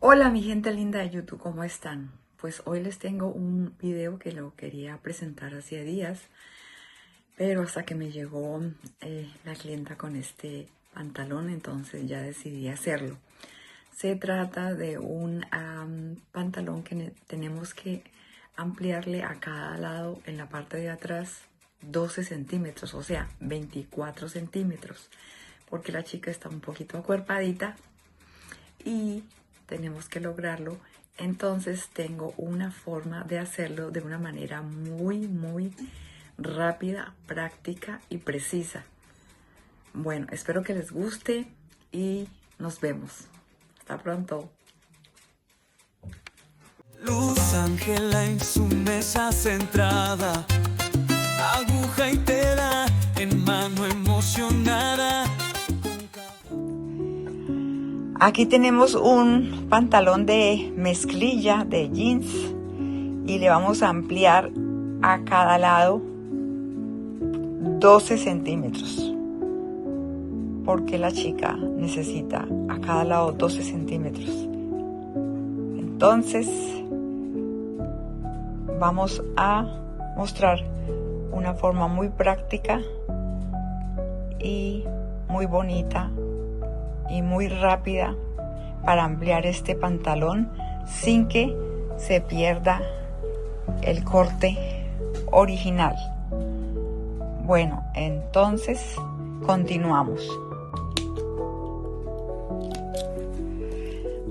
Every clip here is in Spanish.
Hola mi gente linda de YouTube, ¿cómo están? Pues hoy les tengo un video que lo quería presentar hacía días, pero hasta que me llegó la clienta con este pantalón, entonces ya decidí hacerlo. Se trata de un pantalón que tenemos que ampliarle a cada lado en la parte de atrás 12 centímetros, o sea, 24 centímetros, porque la chica está un poquito acuerpadita y tenemos que lograrlo. Entonces tengo una forma de hacerlo de una manera muy rápida, práctica y precisa. Bueno, espero que les guste y nos vemos. Hasta pronto. Luz Ángela en su mesa centrada, aguja y tela en mano emocionada. Aquí tenemos un pantalón de mezclilla de jeans y le vamos a ampliar a cada lado 12 centímetros porque la chica necesita a cada lado 12 centímetros. Entonces vamos a mostrar una forma muy práctica y muy bonita y muy rápida para ampliar este pantalón sin que se pierda el corte original. Bueno, entonces continuamos.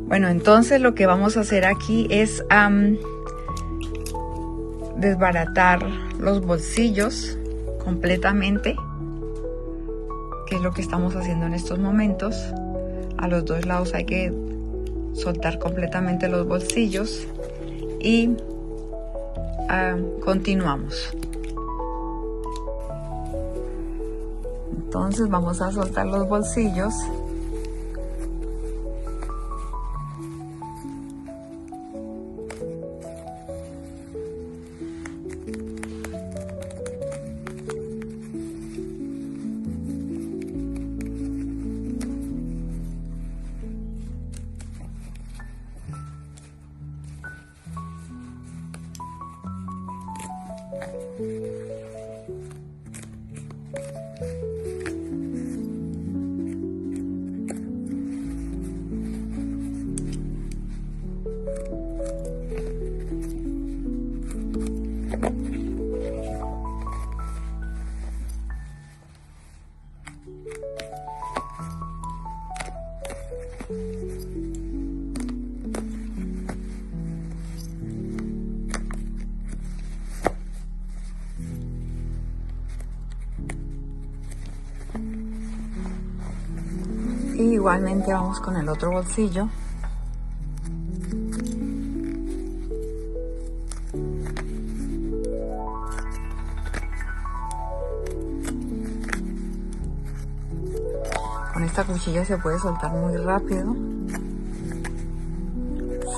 Bueno, entonces lo que vamos a hacer aquí es desbaratar los bolsillos completamente, que es lo que estamos haciendo en estos momentos. A los dos lados hay que soltar completamente los bolsillos y continuamos. Entonces vamos a soltar los bolsillos. Y igualmente vamos con el otro bolsillo. Con esta cuchilla se puede soltar muy rápido,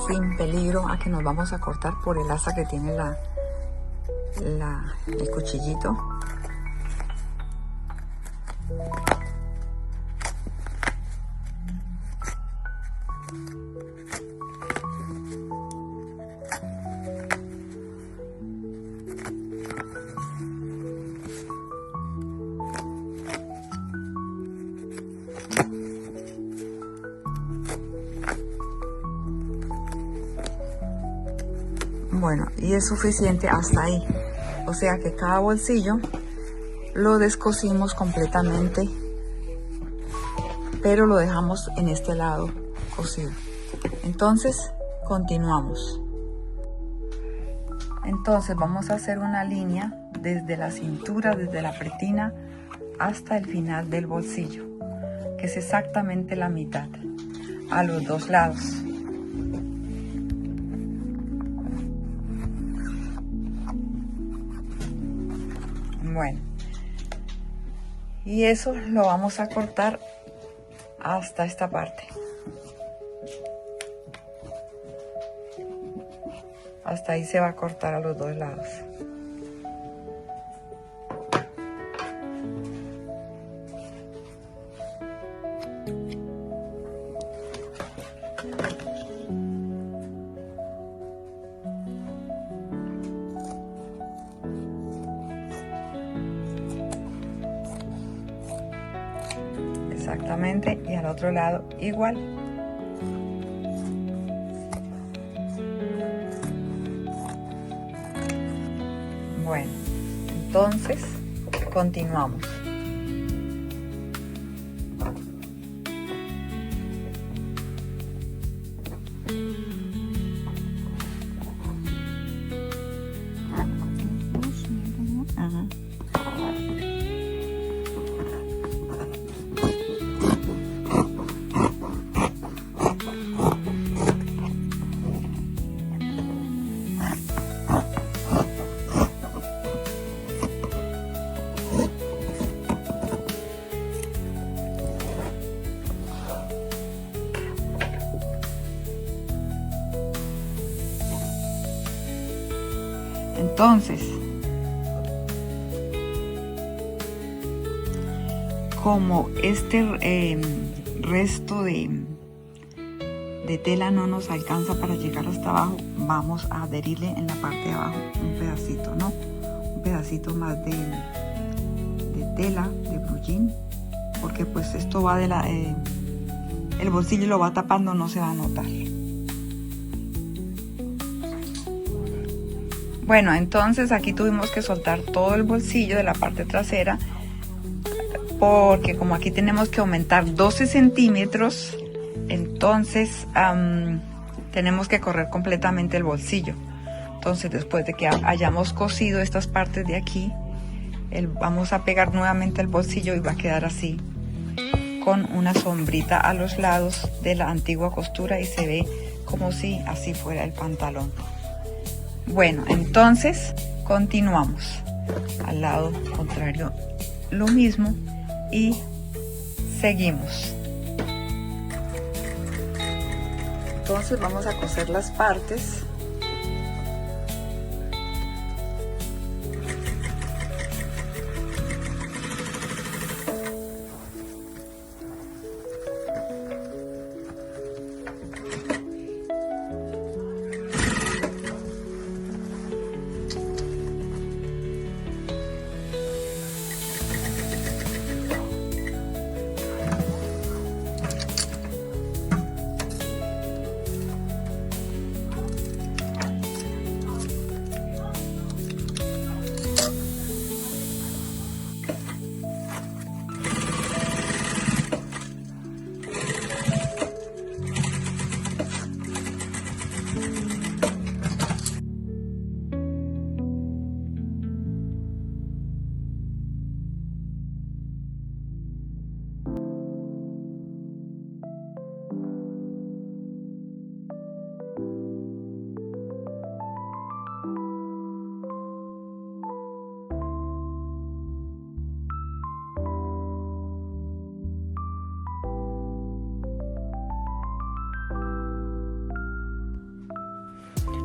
sin peligro a que nos vamos a cortar por el asa que tiene el cuchillito. Bueno, y es suficiente hasta ahí. O sea que cada bolsillo lo descosimos completamente, pero lo dejamos en este lado cosido. Entonces, continuamos. Entonces vamos a hacer una línea desde la cintura, desde la pretina hasta el final del bolsillo, que es exactamente la mitad, a los dos lados. Bueno, y eso lo vamos a cortar hasta esta parte. Hasta ahí se va a cortar a los dos lados. exactamente, y al otro lado igual. Bueno, entonces continuamos. Entonces, como este resto de tela no nos alcanza para llegar hasta abajo, vamos a adherirle en la parte de abajo un pedacito, ¿no? Un pedacito más de tela, de brullín, porque pues esto va de el bolsillo lo va tapando, no se va a notar. Bueno, entonces aquí tuvimos que soltar todo el bolsillo de la parte trasera, porque como aquí tenemos que aumentar 12 centímetros, entonces tenemos que correr completamente el bolsillo. Entonces después de que hayamos cosido estas partes de aquí, vamos a pegar nuevamente el bolsillo y va a quedar así, con una sombrita a los lados de la antigua costura, y se ve como si así fuera el pantalón. Bueno, entonces continuamos al lado contrario, lo mismo, y seguimos. Entonces vamos a coser las partes.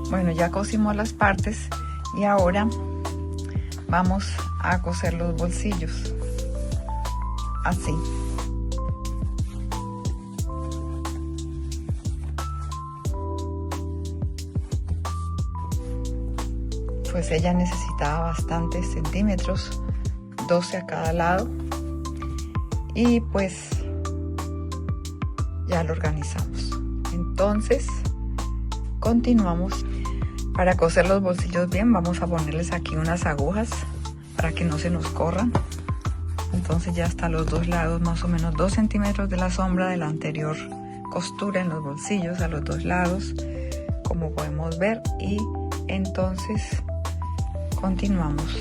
Bueno, ya cosimos las partes y ahora vamos a coser los bolsillos, así. Pues ella necesitaba bastantes centímetros, 12 a cada lado, y pues ya lo organizamos. Entonces continuamos. Para coser los bolsillos bien, vamos a ponerles aquí unas agujas para que no se nos corran. Entonces ya hasta los dos lados, más o menos 2 centímetros de la sombra de la anterior costura en los bolsillos, a los dos lados, como podemos ver. Y entonces continuamos.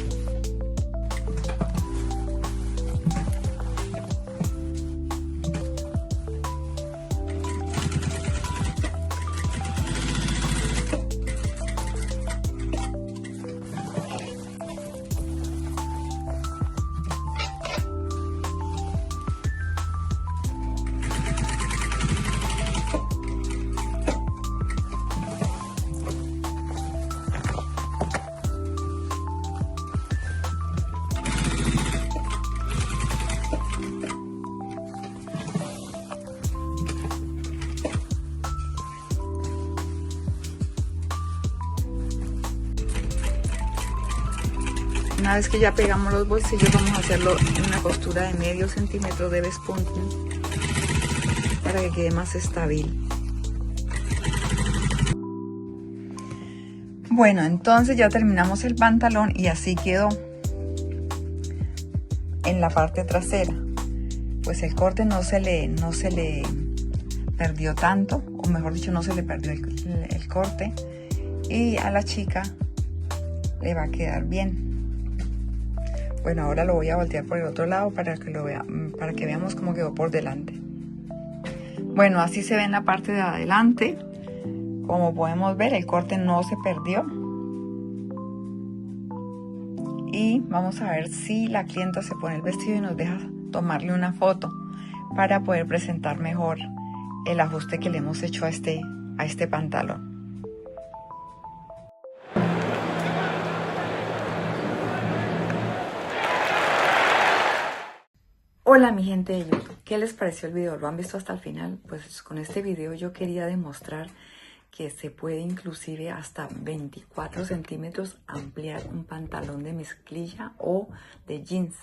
Una vez que ya pegamos los bolsillos, vamos a hacerlo en una costura de medio centímetro de bespunte para que quede más estable. Bueno, entonces ya terminamos el pantalón y así quedó en la parte trasera. Pues el corte no se le perdió tanto, o mejor dicho, no se le perdió el corte, y a la chica le va a quedar bien. Bueno, ahora lo voy a voltear por el otro lado para que veamos cómo quedó por delante. Bueno, así se ve en la parte de adelante. Como podemos ver, el corte no se perdió. Y vamos a ver si la clienta se pone el vestido y nos deja tomarle una foto para poder presentar mejor el ajuste que le hemos hecho a este pantalón. Hola mi gente de YouTube, ¿qué les pareció el video? ¿Lo han visto hasta el final? Pues con este video yo quería demostrar que se puede inclusive hasta 24 centímetros ampliar un pantalón de mezclilla o de jeans.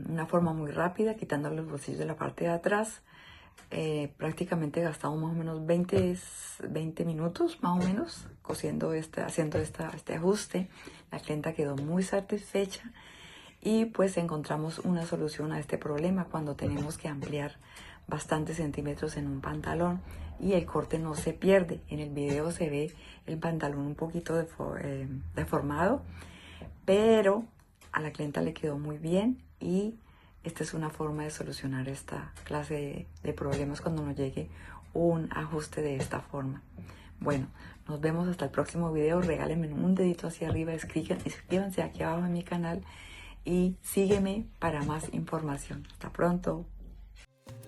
Una forma muy rápida, quitando los bolsillos de la parte de atrás. Prácticamente gastamos más o menos 20 minutos más o menos haciendo este ajuste. La clienta quedó muy satisfecha y pues encontramos una solución a este problema cuando tenemos que ampliar bastantes centímetros en un pantalón y el corte no se pierde. En el video se ve el pantalón un poquito deformado, pero a la clienta le quedó muy bien y esta es una forma de solucionar esta clase de problemas cuando nos llegue un ajuste de esta forma. Bueno, nos vemos hasta el próximo video. Regálenme un dedito hacia arriba, suscríbanse aquí abajo en mi canal y sígueme para más información. Hasta pronto.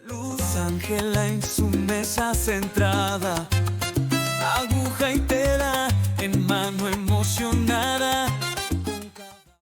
Luz Ángela en su mesa centrada, aguja y tela en mano emocionada.